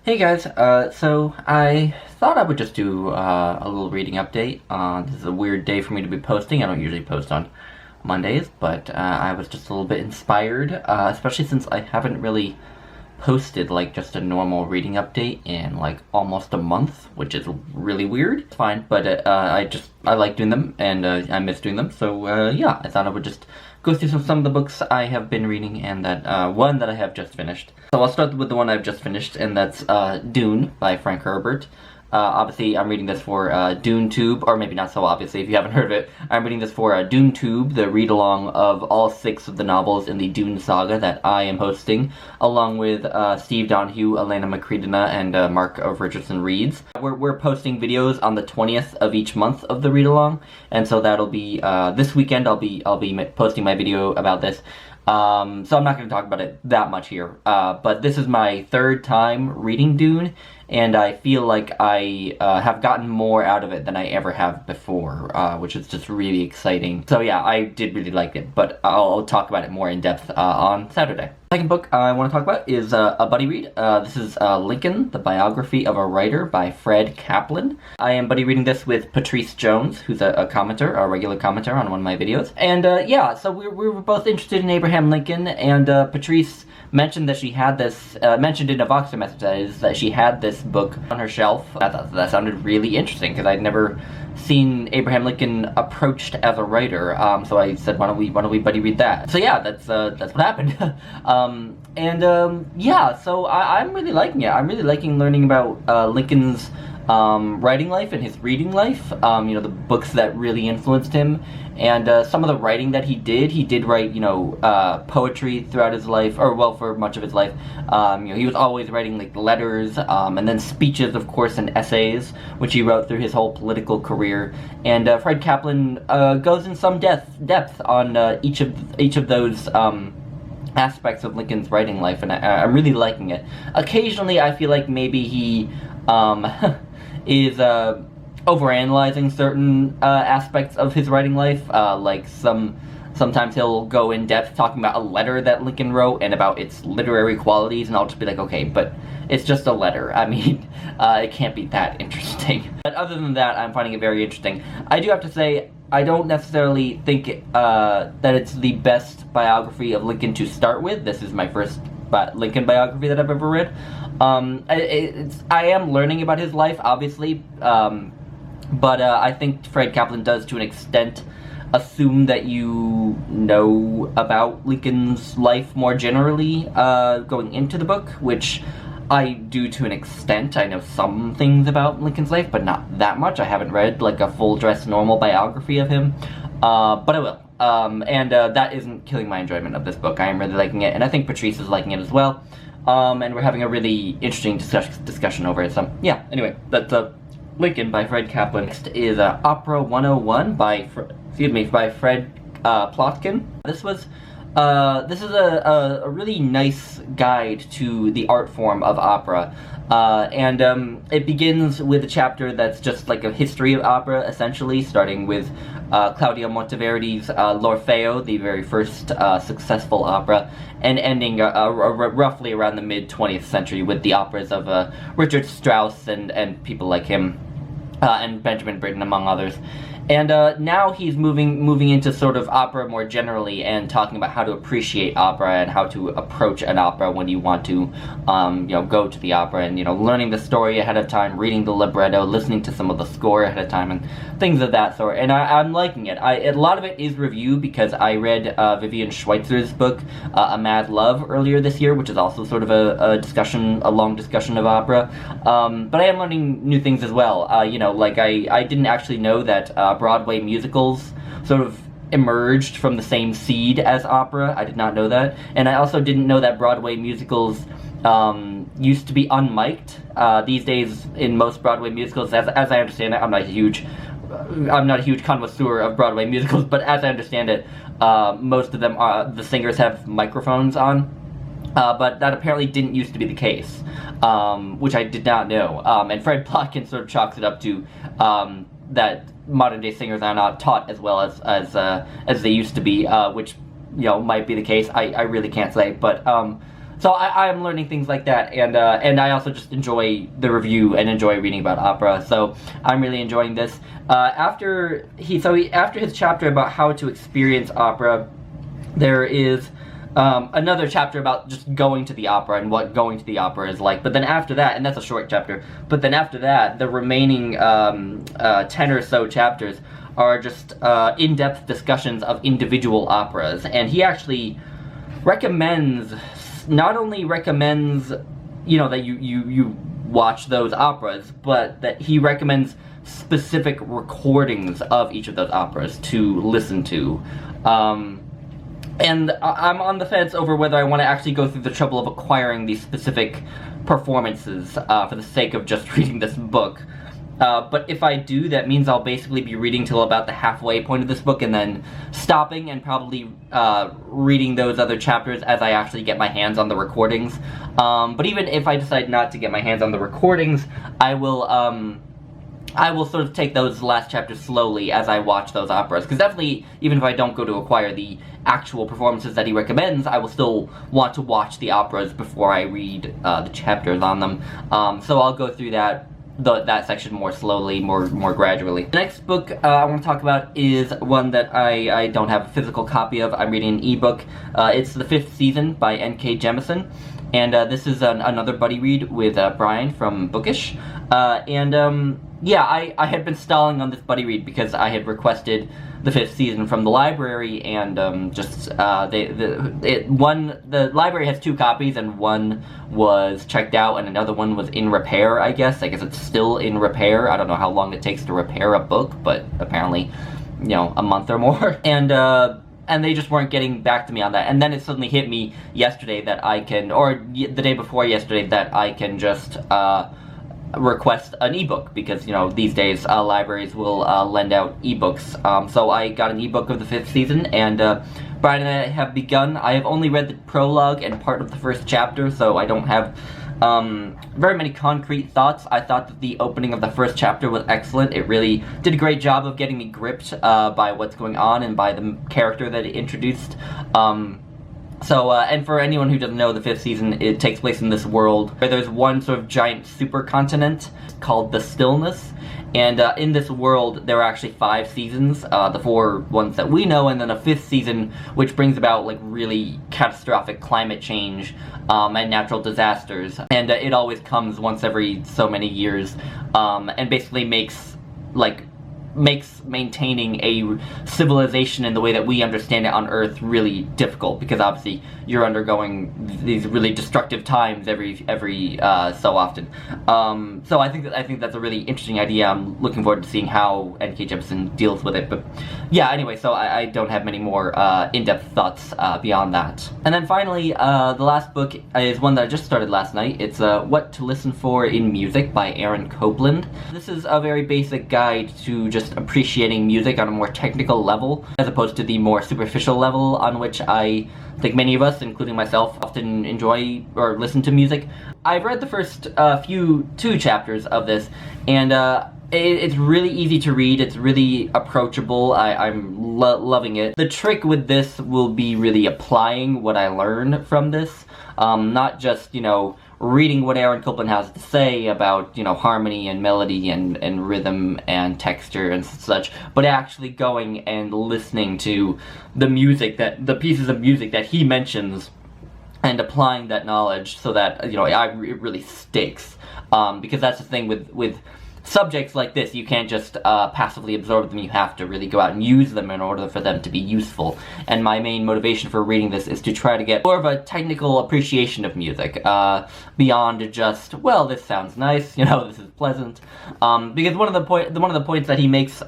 Hey guys, so I thought I would just do a little reading update. This is a weird day for me to be posting. I don't usually post on Mondays, but I was just a little bit inspired, especially since I haven't really posted like just a normal reading update in like almost a month, which is really weird. It's fine, but I like doing them, and I miss doing them, so yeah, I thought I would just go through some of the books I have been reading, and that one that I have just finished. So I'll start with the one I've just finished, and that's Dune by Frank Herbert. Obviously, I'm reading this for DuneTube, or maybe not so obviously if you haven't heard of it. I'm reading this for DuneTube, the read-along of all 6 of the novels in the Dune saga that I am hosting, along with Steve Donahue, Elena Macredina, and Mark of Richardson Reads. We're posting videos on the 20th of each month of the read-along, and so that'll be this weekend. I'll be posting my video about this. So I'm not going to talk about it that much here, but this is my 3rd time reading Dune, and I feel like I have gotten more out of it than I ever have before, which is just really exciting. So yeah, I did really like it, but I'll talk about it more in depth on Saturday. Second book I want to talk about is a buddy read. This is Lincoln, the Biography of a Writer by Fred Kaplan. I am buddy reading this with Patrice Jones, who's a commenter, a regular commenter on one of my videos. And yeah, so we were both interested in Abraham Lincoln, and Patrice mentioned that she had this, mentioned in a Voxer message that she had this book on her shelf. I thought that sounded really interesting, because I'd never seen Abraham Lincoln approached as a writer, so I said, why don't we buddy read that? So yeah, that's what happened. Yeah, so I'm really liking it. I'm really liking learning about Lincoln's writing life and his reading life, you know, the books that really influenced him, and some of the writing that he did write, you know, poetry throughout his life, or well, for much of his life. You know, he was always writing like letters, and then speeches, of course, and essays, which he wrote through his whole political career. And Fred Kaplan goes in some depth on each of those aspects of Lincoln's writing life, and I'm really liking it. Occasionally, I feel like maybe he is overanalyzing certain aspects of his writing life, like sometimes he'll go in depth talking about a letter that Lincoln wrote and about its literary qualities, and I'll just be like, okay, but it's just a letter. I mean, it can't be that interesting. But other than that, I'm finding it very interesting. I do have to say, I don't necessarily think that it's the best biography of Lincoln to start with. This is my first Lincoln biography that I've ever read. I am learning about his life, obviously, but I think Fred Kaplan does, to an extent, assume that you know about Lincoln's life more generally going into the book, which I do to an extent. I know some things about Lincoln's life, but not that much. I haven't read like a full-dress normal biography of him, but I will. That isn't killing my enjoyment of this book. I am really liking it, and I think Patrice is liking it as well. And we're having a really interesting discussion over it. So yeah, anyway, that's Lincoln by Fred Kaplan. Next is Opera 101 by Fred Plotkin. This is a really nice guide to the art form of opera, and it begins with a chapter that's just like a history of opera, essentially, starting with Claudio Monteverdi's L'Orfeo, the very first successful opera, and ending roughly around the mid-20th century with the operas of Richard Strauss and people like him, and Benjamin Britten, among others. And now he's moving into sort of opera more generally, and talking about how to appreciate opera and how to approach an opera when you want to, you know, go to the opera, and, you know, learning the story ahead of time, reading the libretto, listening to some of the score ahead of time, and things of that sort. And I'm liking it. A lot of it is review, because I read Vivian Schweitzer's book, A Mad Love, earlier this year, which is also sort of a long discussion of opera. But I am learning new things as well. You know, like I didn't actually know that Broadway musicals sort of emerged from the same seed as opera. I did not know that. And I also didn't know that Broadway musicals used to be unmiked. These days, in most Broadway musicals, as I understand it, I'm not a huge connoisseur of Broadway musicals, but as I understand it, most of them the singers have microphones on. But that apparently didn't used to be the case, which I did not know. And Fred Plotkin sort of chalks it up to that modern day singers are not taught as well as they used to be, which, you know, might be the case. I really can't say, but So I'm learning things like that, and I also just enjoy the review and enjoy reading about opera. So I'm really enjoying this. After his chapter about how to experience opera, there is another chapter about just going to the opera and what going to the opera is like. But then after that, and that's a short chapter, but then after that, the remaining 10 or so chapters are just in-depth discussions of individual operas. And he actually not only recommends, you know, that you watch those operas, but that he recommends specific recordings of each of those operas to listen to. And I'm on the fence over whether I want to actually go through the trouble of acquiring these specific performances for the sake of just reading this book. But if I do, that means I'll basically be reading till about the halfway point of this book and then stopping and probably reading those other chapters as I actually get my hands on the recordings. But even if I decide not to get my hands on the recordings, I will sort of take those last chapters slowly as I watch those operas. Because definitely, even if I don't go to acquire the actual performances that he recommends, I will still want to watch the operas before I read the chapters on them. So I'll go through that section more slowly, more gradually. The next book I want to talk about is one that I don't have a physical copy of. I'm reading an ebook. It's The Fifth Season by N.K. Jemisin. And this is another buddy read with Brian from Bookish. Yeah, I had been stalling on this buddy read because I had requested The Fifth Season from the library, and the library has 2 copies, and one was checked out and another one was in repair, I guess. I guess it's still in repair. I don't know how long it takes to repair a book, but apparently, you know, a month or more. And they just weren't getting back to me on that. And then it suddenly hit me yesterday that I can, or the day before yesterday, that I can just request an ebook, because, you know, these days libraries will lend out ebooks. So I got an ebook of The Fifth Season, and Brian and I have begun. I have only read the prologue and part of the first chapter, so I don't have very many concrete thoughts. I thought that the opening of the first chapter was excellent. It really did a great job of getting me gripped by what's going on and by the character that it introduced. And for anyone who doesn't know, The Fifth Season, it takes place in this world where there's one sort of giant supercontinent called the Stillness, and in this world there are actually 5 seasons, the 4 ones that we know, and then a 5th season which brings about like really catastrophic climate change and natural disasters, and it always comes once every so many years, and basically makes maintaining a civilization in the way that we understand it on Earth really difficult, because obviously you're undergoing these really destructive times every so often. So I think that's a really interesting idea. I'm looking forward to seeing how N.K. Jemisin deals with it. But yeah, anyway, so I don't have many more in-depth thoughts beyond that. And then finally, the last book is one that I just started last night. It's What to Listen For in Music by Aaron Copland. This is a very basic guide to just appreciating music on a more technical level, as opposed to the more superficial level on which I think many of us, including myself, often enjoy or listen to music. I've read the first 2 chapters of this, and it's really easy to read. It's really approachable. I'm loving it. The trick with this will be really applying what I learned from this, not just, you know, reading what Aaron Copland has to say about, you know, harmony and melody and rhythm and texture and such, but actually going and listening to the pieces of music that he mentions and applying that knowledge so that, you know, it really sticks. Because that's the thing with subjects like this, you can't just passively absorb them. You have to really go out and use them in order for them to be useful. And my main motivation for reading this is to try to get more of a technical appreciation of music, beyond just, well, this sounds nice, you know, this is pleasant. Because one of the points that he makes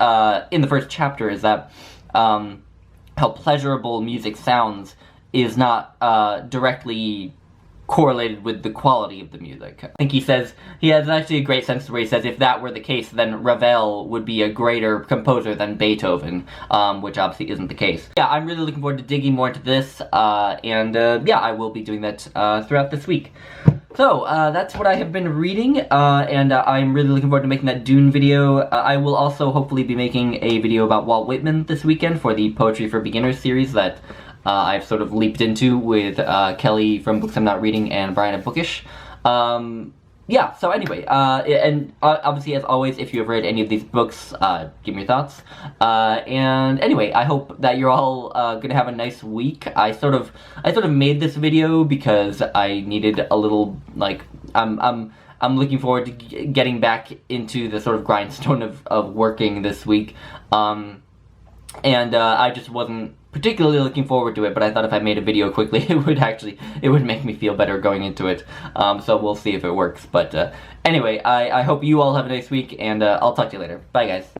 in the first chapter is that how pleasurable music sounds is not directly correlated with the quality of the music. I think he has actually a great sense where he says if that were the case, then Ravel would be a greater composer than Beethoven, which obviously isn't the case. Yeah, I'm really looking forward to digging more into this, yeah, I will be doing that throughout this week. So, that's what I have been reading, and I'm really looking forward to making that Dune video. I will also hopefully be making a video about Walt Whitman this weekend for the Poetry for Beginners series that I've sort of leaped into with Kelly from Books I'm Not Reading and Brian at Bookish. Yeah, so anyway, and obviously, as always, if you have read any of these books, give me your thoughts. And anyway, I hope that you're all gonna have a nice week. I sort of made this video because I needed a little, like, I'm looking forward to getting back into the sort of grindstone of working this week. And I just wasn't particularly looking forward to it, but I thought if I made a video quickly, it would make me feel better going into it. So we'll see if it works. But anyway, I hope you all have a nice week, and I'll talk to you later. Bye, guys.